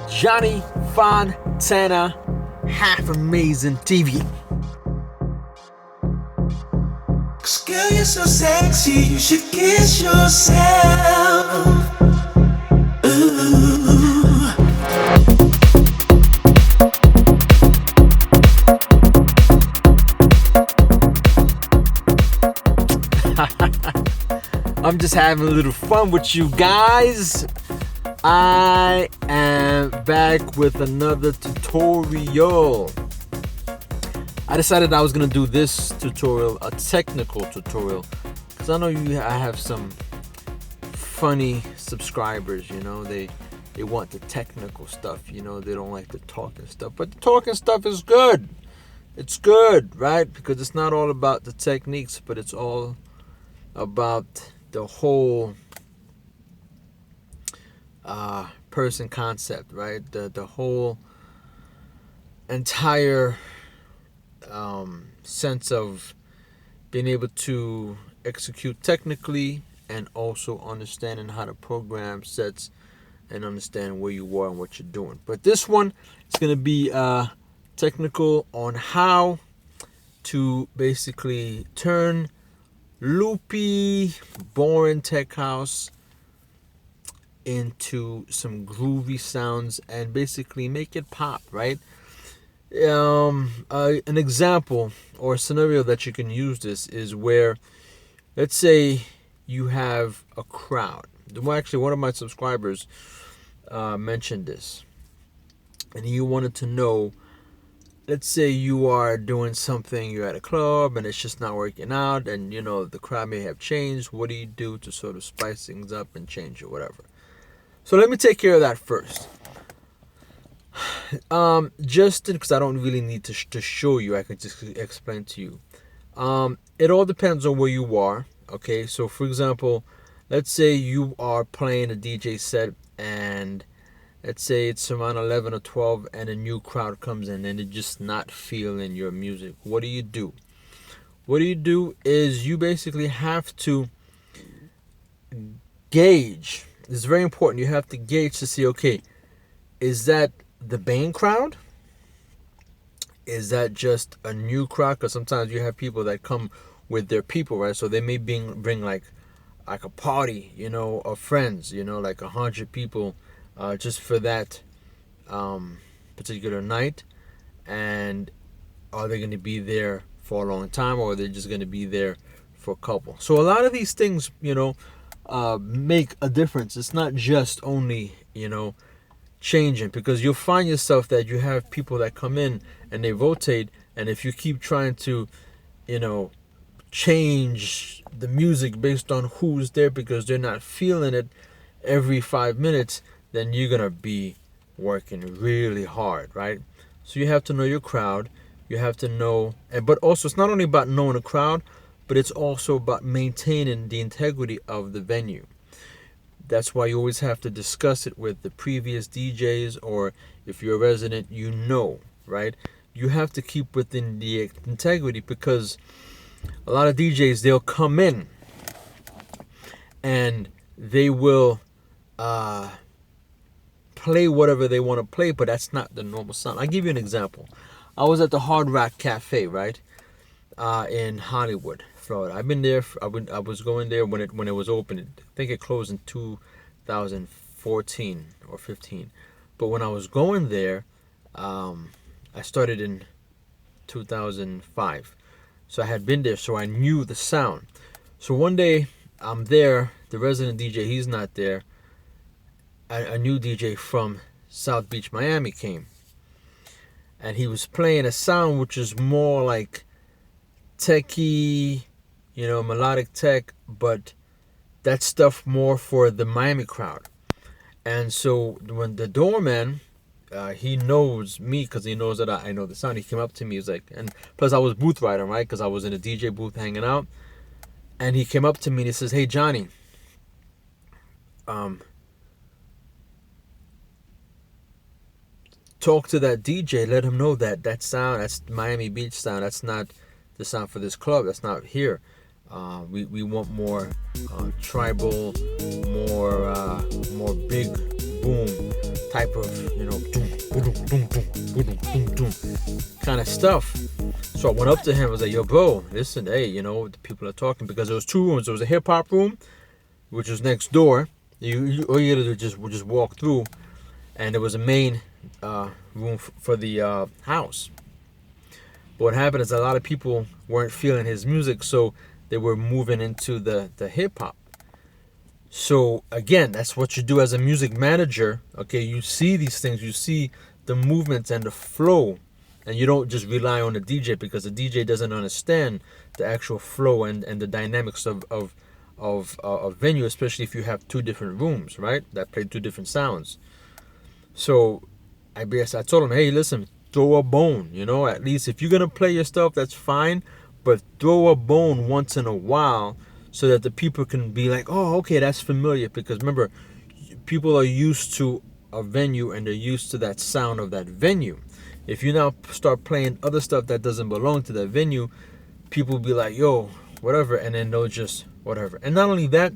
Johnny Fontana, half amazing TV. Girl, you're so sexy, you should kiss yourself. Ooh. I'm just having a little fun with you guys. I am back with another tutorial. I decided I was gonna do this tutorial, a technical tutorial, because I know I have some funny subscribers. You know, they want the technical stuff. You know, they don't like the talking stuff, but the talking stuff is good. It's good, right? Because it's not all about the techniques, but it's all about the whole person concept, right? The whole entire sense of being able to execute technically and also understanding how to program sets and understand where you are and what you're doing. But this one is going to be technical on how to basically turn loopy, boring tech house into some groovy sounds and basically make it pop, right? An example or a scenario that you can use this is where, let's say you have a crowd. Well, actually, one of my subscribers mentioned this, and he wanted to know, let's say you are doing something, you're at a club and it's just not working out, and you know the crowd may have changed. What do you do to sort of spice things up and change it, whatever? So let me take care of that first. Just because I don't really need to show you, I can just explain to you. It all depends on where you are. Okay, so for example, let's say you are playing a DJ set, and let's say it's around 11 or 12, and a new crowd comes in and they're just not feeling your music. What do? What you do is you basically have to gauge. It's very important. You have to gauge to see, okay, is that the main crowd? Is that just a new crowd? Because sometimes you have people that come with their people, right? So they may bring like a party, you know, of friends, you know, like 100 people just for that particular night. And are they going to be there for a long time, or are they just going to be there for a couple? So a lot of these things, you know, make a difference. It's not just only, you know, changing, because you'll find yourself that you have people that come in and they rotate, and if you keep trying to, you know, change the music based on who's there because they're not feeling it every 5 minutes, then you're gonna be working really hard, right? So you have to know your crowd. You have to know, but also it's not only about knowing a crowd, but it's also about maintaining the integrity of the venue. That's why you always have to discuss it with the previous DJs, or if you're a resident, you know, right? You have to keep within the integrity, because a lot of DJs, they'll come in and they will play whatever they want to play, but that's not the normal sound. I'll give you an example. I was at the Hard Rock Cafe, right, in Hollywood, Florida. I've been there. I was going there when it was open. I think it closed in 2014 or 15. But when I was going there, I started in 2005. So I had been there, so I knew the sound. So one day I'm there. The resident DJ, he's not there. A new DJ from South Beach, Miami came, and he was playing a sound which is more like techie, you know, melodic tech, but that stuff more for the Miami crowd. And so when the doorman, he knows me because he knows that I know the sound. He came up to me, he was like, and plus I was booth riding, right, because I was in a DJ booth hanging out. And he came up to me and he says, "Hey Johnny, talk to that DJ, let him know that sound, that's Miami Beach sound, that's not the sound for this club, that's not here. We want more tribal, more big boom type of, kind of stuff. So I went up to him. I was like, yo, bro, listen, hey, the people are talking, because there was two rooms. There was a hip hop room, which was next door. All you had to just walk through, and there was a main room for the house. But what happened is a lot of people weren't feeling his music, so they were moving into the hip hop. So again, that's what you do as a music manager. Okay, you see these things, you see the movements and the flow, and you don't just rely on the DJ, because the DJ doesn't understand the actual flow and the dynamics of a venue, especially if you have two different rooms, right, that play two different sounds. So I told him, hey, listen, throw a bone, at least if you're gonna play your stuff, that's fine, but throw a bone once in a while, so that the people can be like, oh, okay, that's familiar. Because remember, people are used to a venue and they're used to that sound of that venue. If you now start playing other stuff that doesn't belong to that venue, people will be like, yo, whatever, and then they'll just whatever. And not only that,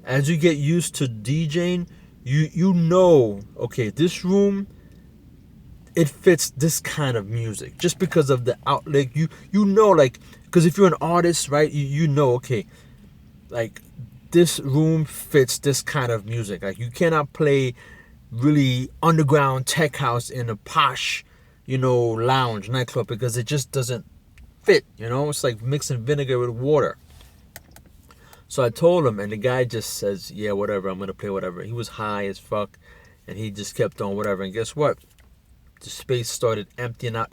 as you get used to DJing, you know, okay, this room, it fits this kind of music just because of the outlet. You know, like, because if you're an artist, right, you know, okay, like, this room fits this kind of music. Like, you cannot play really underground tech house in a posh, lounge nightclub, because it just doesn't fit. It's like mixing vinegar with water. So I told him, and the guy just says, yeah, whatever, I'm gonna play whatever. He was high as fuck, and he just kept on whatever. And guess what? The space started emptying out,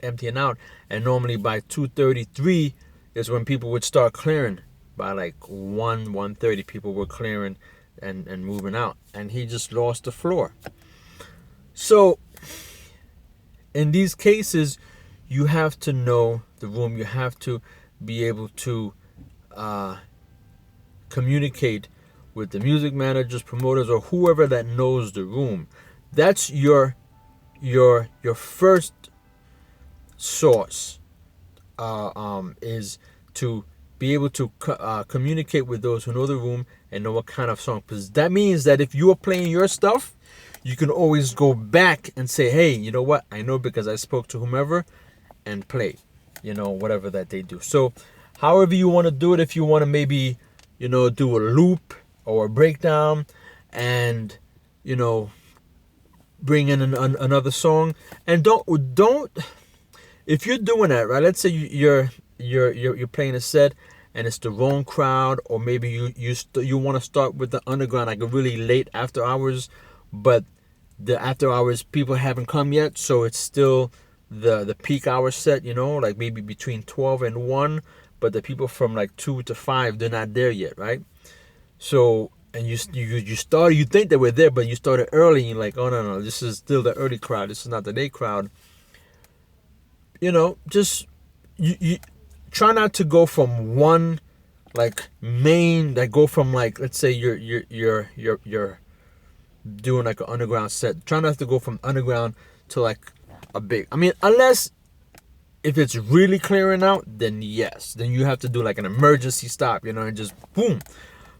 and normally by 2:33 is when people would start clearing. By like 1:30, people were clearing and moving out, and he just lost the floor. So in these cases, you have to know the room. You have to be able to communicate with the music managers, promoters, or whoever that knows the room. That's your first source, is to be able to communicate with those who know the room and know what kind of song. Because that means that if you are playing your stuff, you can always go back and say, hey, you know what? I know because I spoke to whomever, and play, whatever that they do. So however you want to do it, if you want to maybe, do a loop or a breakdown and, bring in another song. And don't, if you're doing that, right? Let's say you're playing a set and it's the wrong crowd, or maybe you want to start with the underground, like a really late after hours, but the after hours people haven't come yet, so it's still the peak hour set, like maybe between 12 and 1, but the people from like 2 to 5, they're not there yet, right? So, and you started, you think they were there, but you started early, and you're like, oh no, this is still the early crowd, this is not the late crowd. Just you try not to go from one, like, main, that go from, like, let's say you're doing like an underground set. Try not to go from underground to like a big, unless if it's really clearing out, then yes, then you have to do like an emergency stop, and just boom.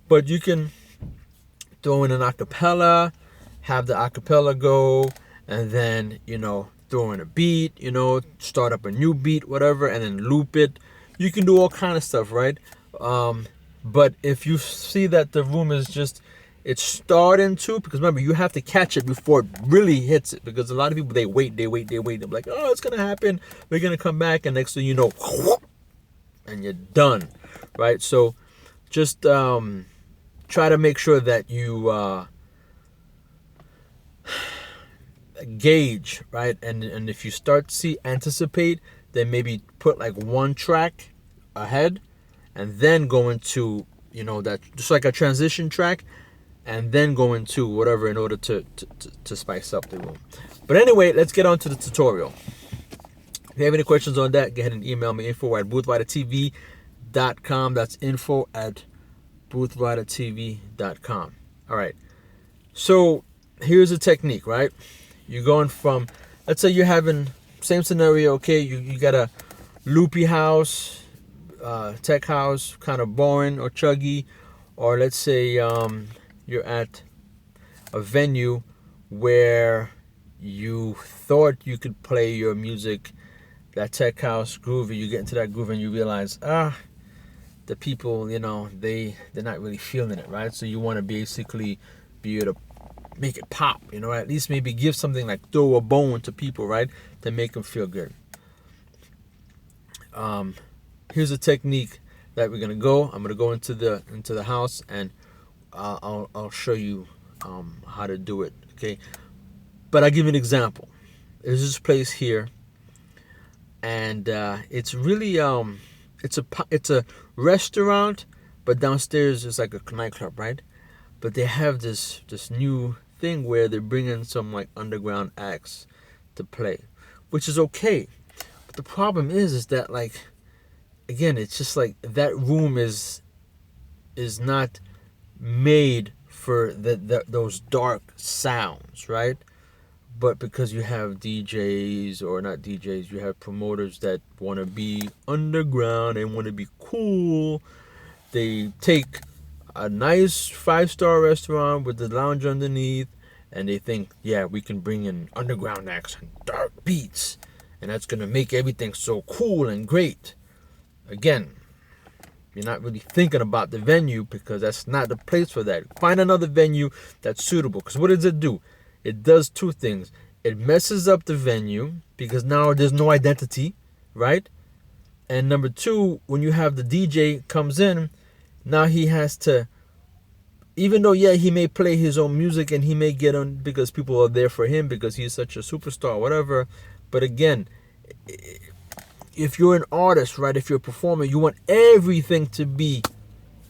But you can throw in an acapella, have the acapella go, and then throw in a beat, start up a new beat, whatever, and then loop it. You can do all kind of stuff, right? But if you see that the room is just, it's starting to, because remember, you have to catch it before it really hits it, because a lot of people, they wait, they're like, oh, it's gonna happen, we're gonna come back, and next thing you know, and you're done, right? So just try to make sure that you gauge, right? And if you start to anticipate, then maybe put like one track ahead, and then go into, that just like a transition track, and then go into whatever, in order to spice up the room. But anyway, let's get on to the tutorial. If you have any questions on that, go ahead and email me, info@boothridertv.com. That's info@boothridertv.com. All right, so here's a technique, right? You're going from, let's say you're having, same scenario, okay, you got a loopy house, tech house, kind of boring or chuggy, or let's say you're at a venue where you thought you could play your music, that tech house groove, and you get into that groove and you realize, the people, they're not really feeling it, right? So you want to basically be able to make it pop, at least maybe give something like throw a bone to people, right? To make them feel good. Here's a technique that we're gonna go. I'm gonna go into the house, and I'll show you how to do it. Okay, but I'll give you an example. There's this place here, and it's really it's a restaurant, but downstairs is like a nightclub, right? But they have this new thing where they're bringing some like underground acts to play, which is okay. But the problem is that, like, again, it's just like that room is not made for those dark sounds, right? But because you have DJs, or not DJs, you have promoters that want to be underground and want to be cool, they take a nice 5-star restaurant with the lounge underneath, and they think, yeah, we can bring in underground acts and dark beats, and that's gonna make everything so cool and great. Again, you're not really thinking about the venue, because that's not the place for that. Find another venue that's suitable, because what does it do? It does two things. It messes up the venue, because now there's no identity, right? And number two, when you have the DJ comes in, now he has to, even though, yeah, he may play his own music and he may get on because people are there for him because he's such a superstar, whatever. But again, if you're an artist, right, if you're a performer, you want everything to be,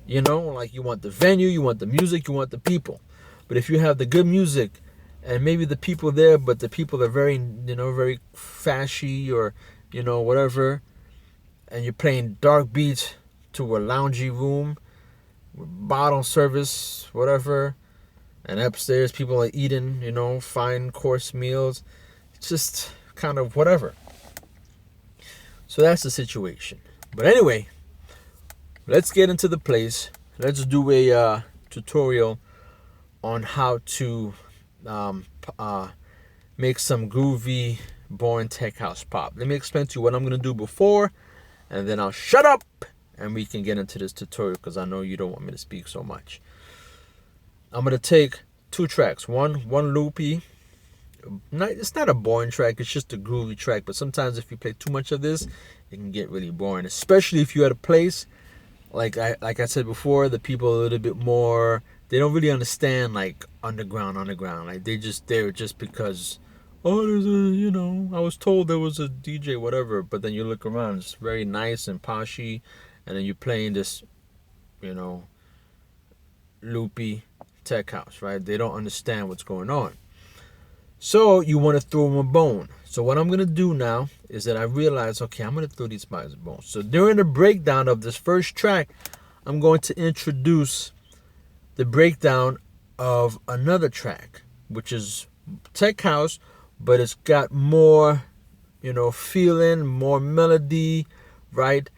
like, you want the venue, you want the music, you want the people. But if you have the good music and maybe the people there, but the people are very, very fashy, or, whatever, and you're playing dark beats to a loungy room, bottle service, whatever, and upstairs people are eating, fine course meals. It's just kind of whatever. So that's the situation. But anyway, let's get into the place. Let's do a tutorial on how to make some groovy, boring tech house pop. Let me explain to you what I'm going to do before, and then I'll shut up and we can get into this tutorial, because I know you don't want me to speak so much. I'm going to take 2 tracks. One Loopy. It's not a boring track, it's just a groovy track. But sometimes if you play too much of this, it can get really boring. Especially if you're at a place, like I said before, the people are a little bit more, they don't really understand, like, underground. Like, they're just because, there's I was told there was a DJ, whatever. But then you look around, it's very nice and poshy. And then you're playing this, loopy tech house, right? They don't understand what's going on. So you want to throw them a bone. So what I'm going to do now is that I realize, okay, I'm going to throw these guys a bone. So during the breakdown of this first track, I'm going to introduce the breakdown of another track, which is tech house, but it's got more, feeling, more melody, right?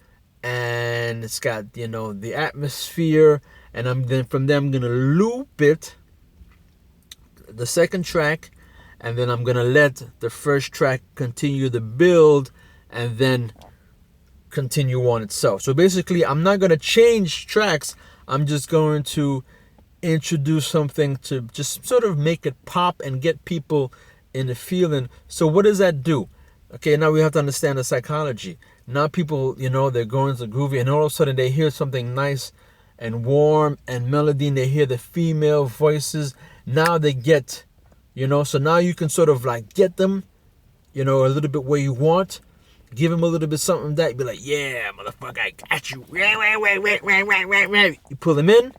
And it's got, the atmosphere. And from there I'm gonna loop it, the second track, and then I'm gonna let the first track continue the build and then continue on itself. So basically, I'm not gonna change tracks. I'm just going to introduce something to just sort of make it pop and get people in the feeling. So what does that do? Okay, now we have to understand the psychology. Now people, they're going to groovy, and all of a sudden they hear something nice and warm and melody, and they hear the female voices. Now they get, so now you can sort of like get them, a little bit where you want. Give them a little bit something that, be like, yeah, motherfucker, I got you. You pull them in,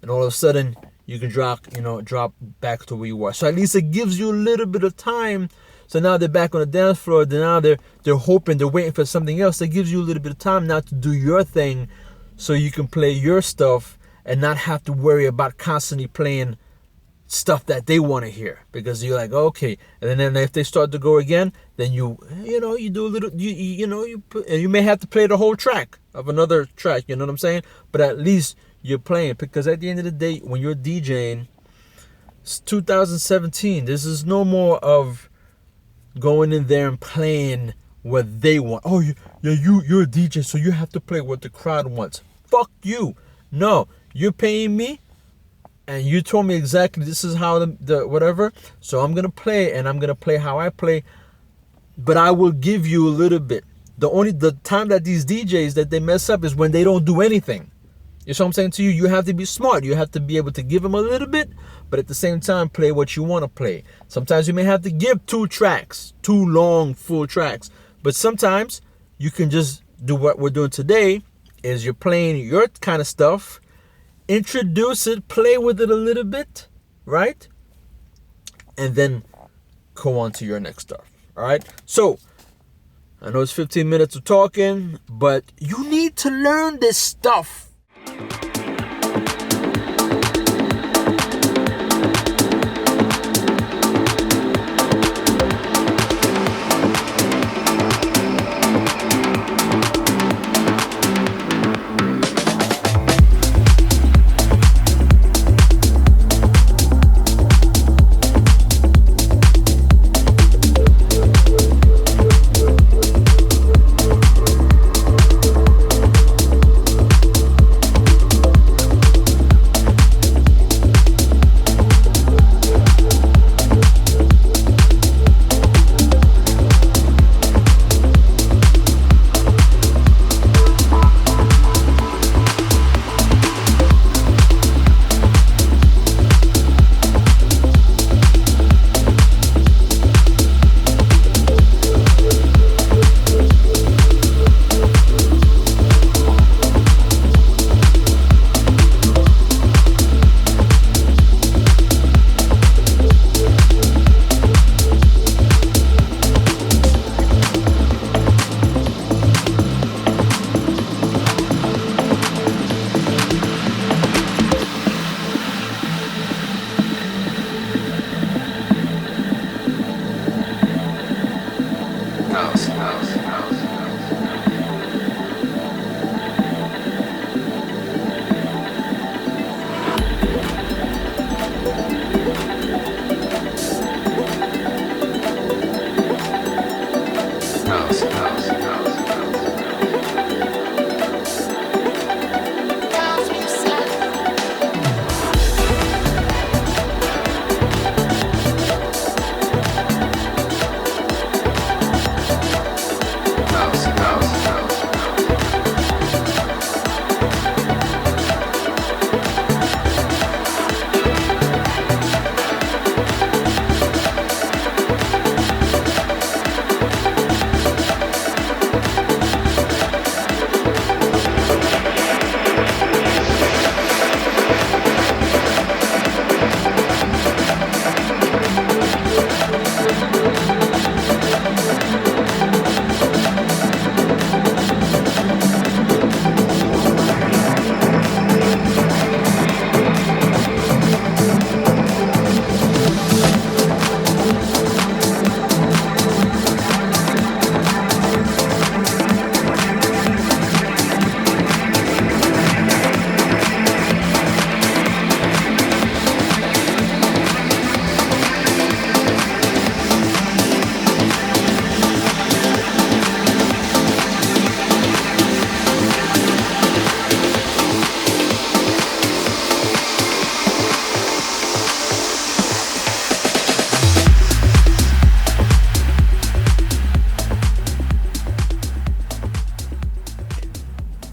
and all of a sudden you can drop back to where you are. So at least it gives you a little bit of time. So now they're back on the dance floor. Now they're hoping, they're waiting for something else. That gives you a little bit of time now to do your thing, so you can play your stuff and not have to worry about constantly playing stuff that they want to hear, because you're like, okay. And then if they start to go again, then you do a little, and you may have to play the whole track of another track. You know what I'm saying? But at least you're playing, because at the end of the day, when you're DJing, it's 2017. This is no more of going in there and playing what they want. Oh, you're a DJ, so you have to play what the crowd wants. Fuck you. No, you're paying me, and you told me exactly this is how the whatever. So I'm gonna play, and I'm gonna play how I play. But I will give you a little bit. The time that these DJs that they mess up is when they don't do anything. You know what I'm saying to you? You have to be smart. You have to be able to give them a little bit, but at the same time, play what you want to play. Sometimes you may have to give 2 tracks, 2 long, full tracks. But sometimes you can just do what we're doing today, is you're playing your kind of stuff, introduce it, play with it a little bit, right? And then go on to your next stuff, all right? So, I know it's 15 minutes of talking, but you need to learn this stuff.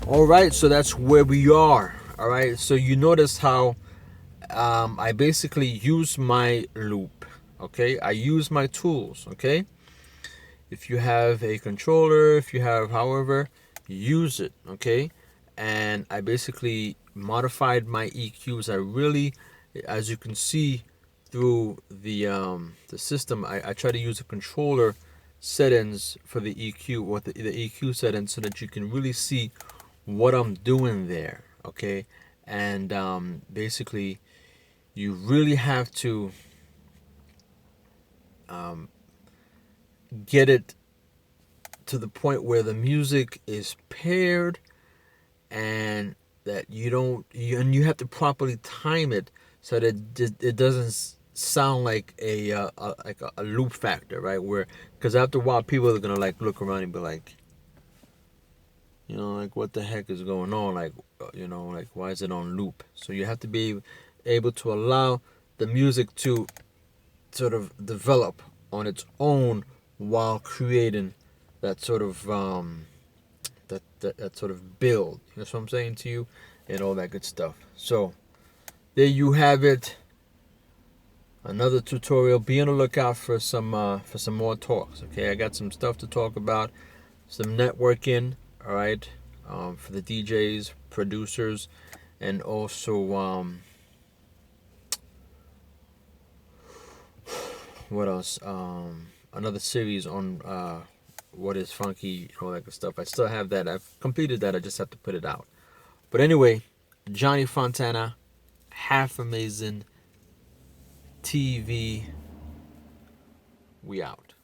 All right, so that's where we are. All right, so you notice how I basically use my loop. Okay, I use my tools. Okay, if you have a controller, if you have however, use it. Okay, and I basically modified my EQs. I really, as you can see through the system, I try to use the controller settings for the EQ, or the EQ settings, so that you can really see what I'm doing there. Okay, and basically you really have to get it to the point where the music is paired, and that you don't and you have to properly time it so that it doesn't sound like a loop factor, right? Where because after a while, people are gonna like look around and be like, like what the heck is going on? Like, like why is it on loop? So you have to be able to allow the music to sort of develop on its own while creating that sort of that sort of build. You know what I'm saying to you, and all that good stuff. So there you have it. Another tutorial. Be on the lookout for some more talks. Okay, I got some stuff to talk about. Some networking. All right, for the DJs, producers, and also what else? Another series on what is funky and all that good stuff. I still have that. I've completed that. I just have to put it out. But anyway, Johnny Fontana, Half Amazing TV. We out.